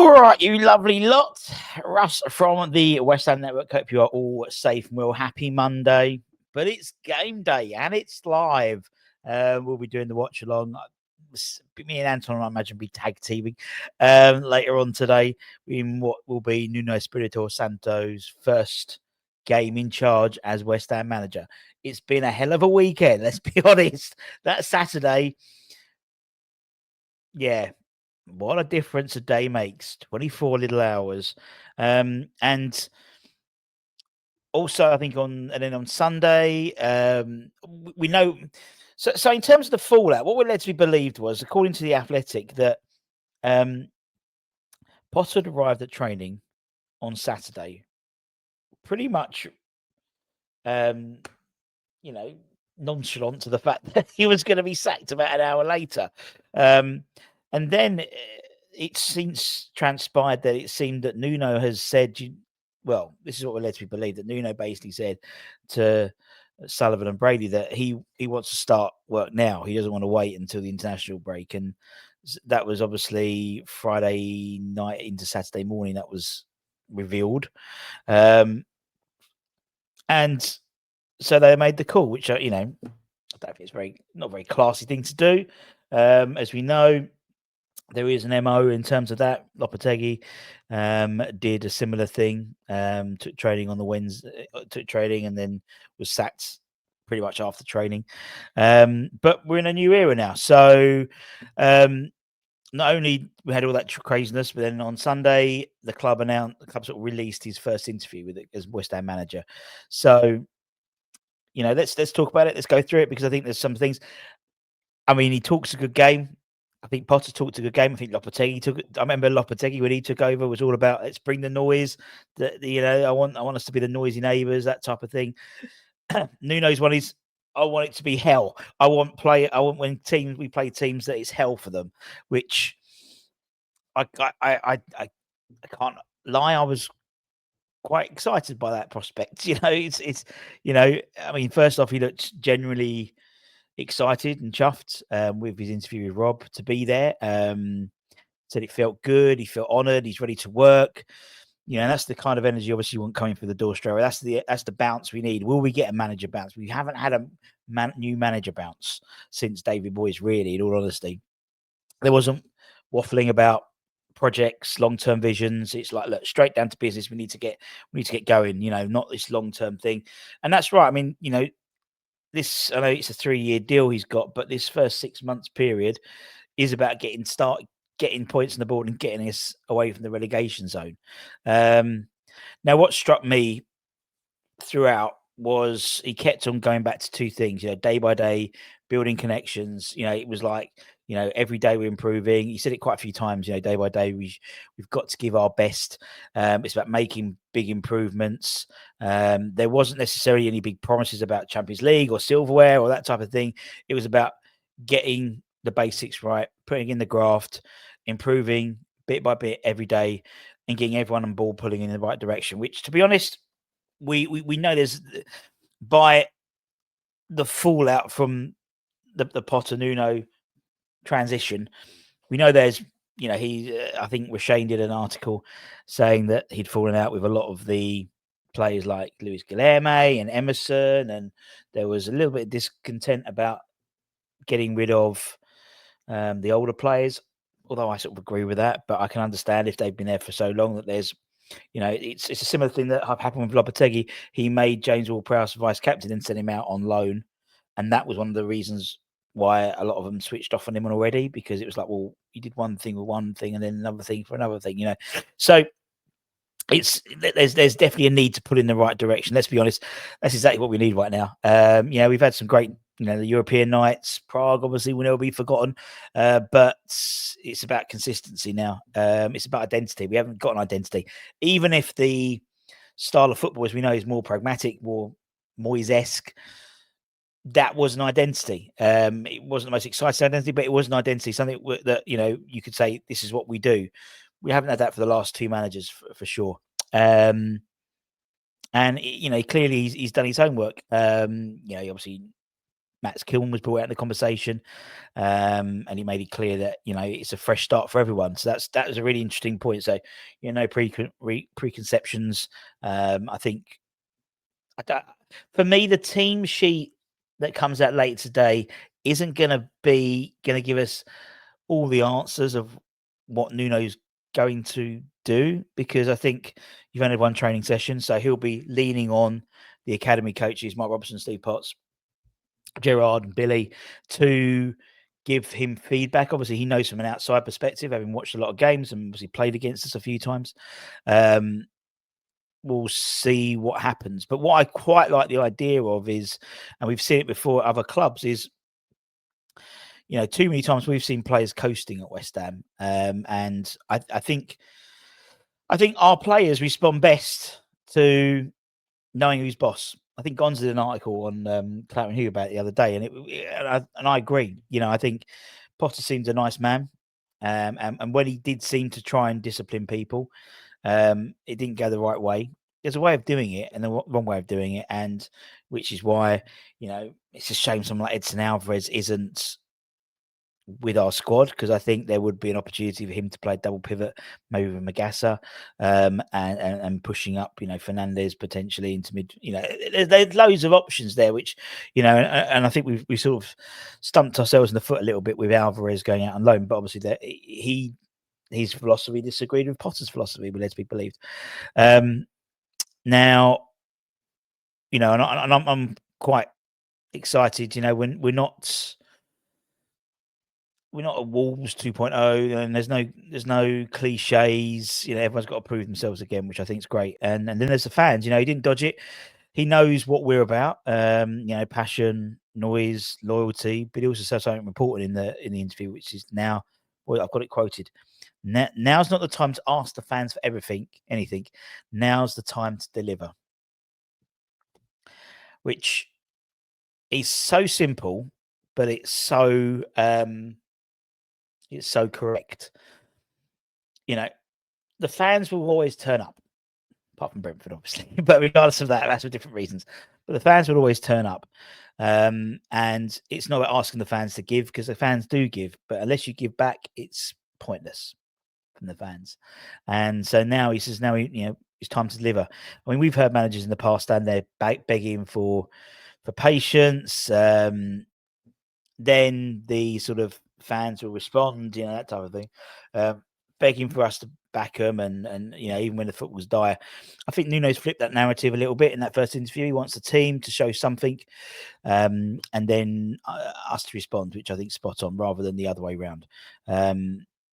All right, you lovely lot. Russ from the West Ham Network. Hope you are all safe and well. Happy Monday. But it's game day and it's live. We'll be doing the watch along. Me and Anton, I imagine, be tag teaming later on today in what will be Nuno'S 𝗟𝗘𝗧'𝗦 first game in charge as West Ham manager. It's been a hell of a weekend, let's be honest. That Saturday, yeah, what a difference a day makes. 24 little hours. And also, I think on Sunday, we know. So in terms of the fallout, what we're led to be believed was, according to The Athletic, that Potter had arrived at training on Saturday, pretty much, nonchalant to the fact that he was going to be sacked about an hour later. And then it's since transpired that it seemed that Nuno has said, well, this is what we're led to be believed, that Nuno basically said to Sullivan and Brady that he wants to start work now. He doesn't want to wait until the international break. And that was obviously Friday night into Saturday morning that was revealed. And so they made the call, which, I don't think it's not a very classy thing to do. As we know, there is an MO in terms of that. 𝗟𝗘𝗟𝗟 did a similar thing, took training on the Wednesday, took training and then was sacked pretty much after training. But we're in a new era now. So not only we had all that craziness, but then on Sunday, the club sort of released his first interview with it as West Ham manager. So, let's talk about it. Let's go through it because I think there's some things. I mean, he talks a good game. I think Potter talked a good game. I think 𝗟𝗘𝗟𝗟 I remember 𝗟𝗟𝗟𝗟 when he took over was all about let's bring the noise. I want us to be the noisy neighbours, that type of thing. Nuno's one is I want it to be hell. I want when we play teams that it's hell for them, which I can't lie. I was quite excited by that prospect. It's I mean, first off, he looked generally excited and chuffed with his interview with Rob to be there. Said it felt good. He felt honoured. He's ready to work. And that's the kind of energy obviously you want coming through the door straight away. That's the bounce we need. Will we get a manager bounce? We haven't had a new manager bounce since David Moyes, really, in all honesty. There wasn't waffling about projects, long-term visions. It's like, look, straight down to business. We need to get going, not this long-term thing. And that's right. I mean, I know it's a 3-year deal he's got, but this first 6 months period is about getting points on the board and getting us away from the relegation zone. Now, what struck me throughout was he kept on going back to two things, day by day, building connections. It was like, every day we're improving. He said it quite a few times, day by day, we've got to give our best. It's about making big improvements. There wasn't necessarily any big promises about Champions League or silverware or that type of thing. It was about getting the basics right, putting in the graft, improving bit by bit every day and getting everyone on board, pulling in the right direction, which, to be honest, we know there's, by the fallout from the Potter Nuno transition, we know there's, I think Shane did an article saying that he'd fallen out with a lot of the players like Luis Guilherme and Emerson, and there was a little bit of discontent about getting rid of the older players, although I sort of agree with that, but I can understand if they've been there for so long that there's, it's a similar thing that happened with 𝗟𝗟𝗟𝗟𝗟. He made James Ward-Prowse vice captain and sent him out on loan, and that was one of the reasons why a lot of them switched off on him already, because it was like, well, you did one thing with one thing and then another thing for another thing, So there's definitely a need to pull in the right direction. Let's be honest, that's exactly what we need right now. We've had some great, the European nights. Prague obviously will never be forgotten, but it's about consistency now. It's about identity. We haven't got an identity, even if the style of football, as we know, is more pragmatic, more Moyes-esque. That was an identity. It wasn't the most exciting identity, but it was an identity, something that you could say this is what we do. We haven't had that for the last two managers for sure. And clearly he's done his homework. He obviously Matt Kilman was brought out in the conversation, and he made it clear that it's a fresh start for everyone. So that was a really interesting point. So preconceptions. I think for me, the team sheet that comes out later today isn't going to give us all the answers of what Nuno's going to do, because I think you've only had one training session, so he'll be leaning on the academy coaches, Mark Robertson, Steve Potts, Gerard and Billy, to give him feedback. Obviously, he knows from an outside perspective, having watched a lot of games and obviously played against us a few times. We'll see what happens. But what I quite like the idea of is, and we've seen it before at other clubs, is too many times we've seen players coasting at West Ham, and I think our players respond best to knowing who's boss. I think Gonz did an article on 𝗟𝗧'𝗦 about it the other day, and I agree. I think Potter seems a nice man, and when he did seem to try and discipline people, it didn't go the right way. There's a way of doing it and the wrong way of doing it, and which is why it's a shame someone like 𝗟𝗘𝗟𝗟 isn't with our squad, because I think there would be an opportunity for him to play double pivot, maybe with Magassa, and pushing up, Fernandez potentially into mid. There's loads of options there, which and I think we sort of stumped ourselves in the foot a little bit with Alvarez going out on loan, but obviously that his philosophy disagreed with Potter's philosophy, but let's be believed. Now, and I'm quite excited. When we're not a Wolves 2.0, and there's no cliches. Everyone's got to prove themselves again, which I think is great. And then there's the fans. He didn't dodge it. He knows what we're about. Passion, noise, loyalty. But he also said something important in the interview, which is now. Well, I've got it quoted. Now's not the time to ask the fans for anything. Now's the time to deliver. Which is so simple, but it's so correct. The fans will always turn up, apart from Brentford, obviously. But regardless of that, that's for different reasons. But the fans will always turn up. And it's not about asking the fans to give, because the fans do give. But unless you give back, it's pointless from the fans. And so now he says, it's time to deliver. I mean, we've heard managers in the past stand there begging for patience. Then the sort of fans will respond, that type of thing, begging for us to back them, and even when the football's dire. I think Nuno's flipped that narrative a little bit in that first interview. He wants the team to show something, and then us to respond, which I think is spot on, rather than the other way around.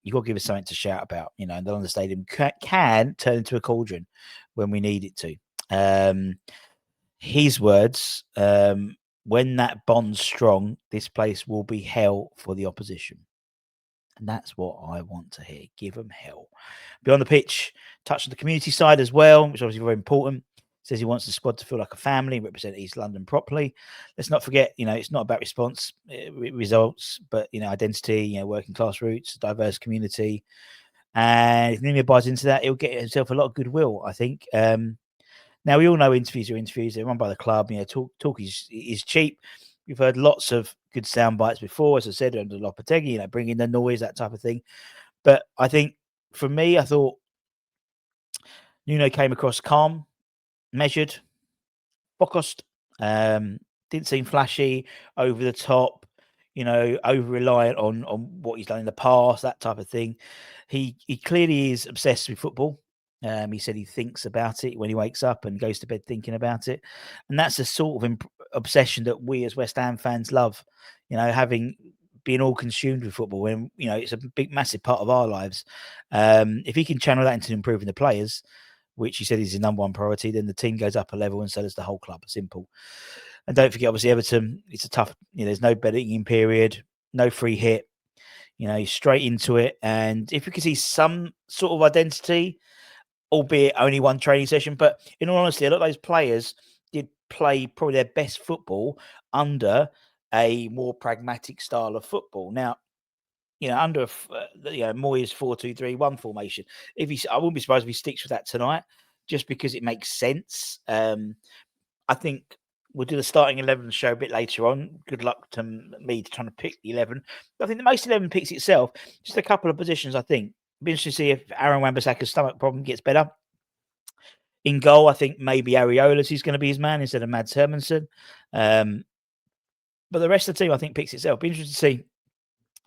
You've got to give us something to shout about, and the London Stadium can turn into a cauldron when we need it to. His words, when that bond's strong, this place will be hell for the opposition. And that's what I want to hear. Give them hell. Beyond the pitch, touch on the community side as well, which is obviously very important. Says he wants the squad to feel like a family and represent East London properly. Let's not forget, it's not about results, but, identity, working class roots, diverse community. And if Nuno buys into that, he'll get himself a lot of goodwill, I think. Now, we all know interviews are interviews. They're run by the club. Talk is cheap. We've heard lots of good sound bites before, as I said, under 𝗟𝗘𝗟𝗟, bringing the noise, that type of thing. But I think, for me, I thought Nuno came across calm, measured, focused. Didn't seem flashy, over the top, over-reliant on what he's done in the past, that type of thing. He clearly is obsessed with football. He said he thinks about it when he wakes up and goes to bed thinking about it. And that's the sort of obsession that we as West Ham fans love, having been all consumed with football when, it's a big, massive part of our lives. If he can channel that into improving the players, which he said is his number one priority, then the team goes up a level, and so does the whole club. Simple. And don't forget, obviously, Everton, it's a tough, there's no betting period, no free hit, straight into it. And if we could see some sort of identity, albeit only one training session, but in all honesty, a lot of those players did play probably their best football under a more pragmatic style of football. Now, under Moyes 4-2-3-1 formation, I wouldn't be surprised if he sticks with that tonight, just because it makes sense. I think we'll do the starting 11 show a bit later on. Good luck to me trying to pick the 11. I think the most 11 picks itself, just a couple of positions, I think. Be interesting to see if Aaron Wan-Bissaka's stomach problem gets better. In goal, I think maybe Areolas is going to be his man instead of 𝗟𝗘𝗧'𝗦 𝗠𝗔𝗞𝗘. But the rest of the team, I think, picks itself. Be interesting to see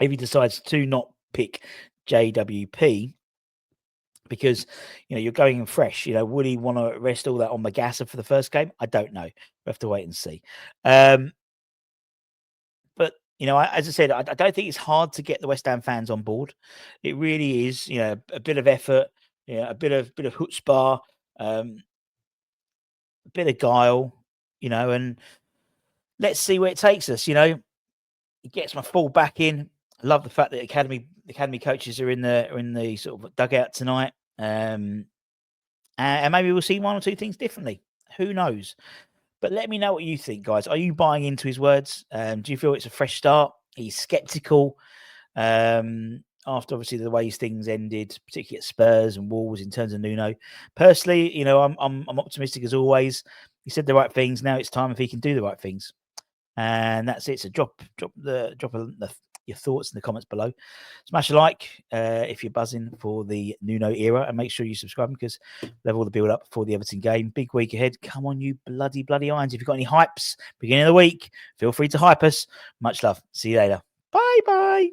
if he decides to not pick JWP, because you're going in fresh. Would he want to rest all that on Magassa for the first game? I don't know. We have to wait and see. But as I said, I don't think it's hard to get the West Ham fans on board. It really is. A bit of effort, a bit of chutzpah, a bit of guile, and let's see where it takes us. It gets my full back in. I love the fact that academy coaches are in the sort of dugout tonight. And maybe we'll see one or two things differently. Who knows? But let me know what you think, guys. Are you buying into his words? Do you feel it's a fresh start? He's skeptical after obviously the way things ended, particularly at Spurs and Wolves in terms of Nuno. Personally, I'm optimistic as always. He said the right things. Now it's time if he can do the right things. And that's it. So drop your thoughts in the comments below. Smash a like if you're buzzing for the Nuno era, and make sure you subscribe because we'll have all the build up for the Everton game. Big week ahead. Come on, you bloody irons. If you've got any hypes beginning of the week, feel free to hype us. Much love. See you later. Bye.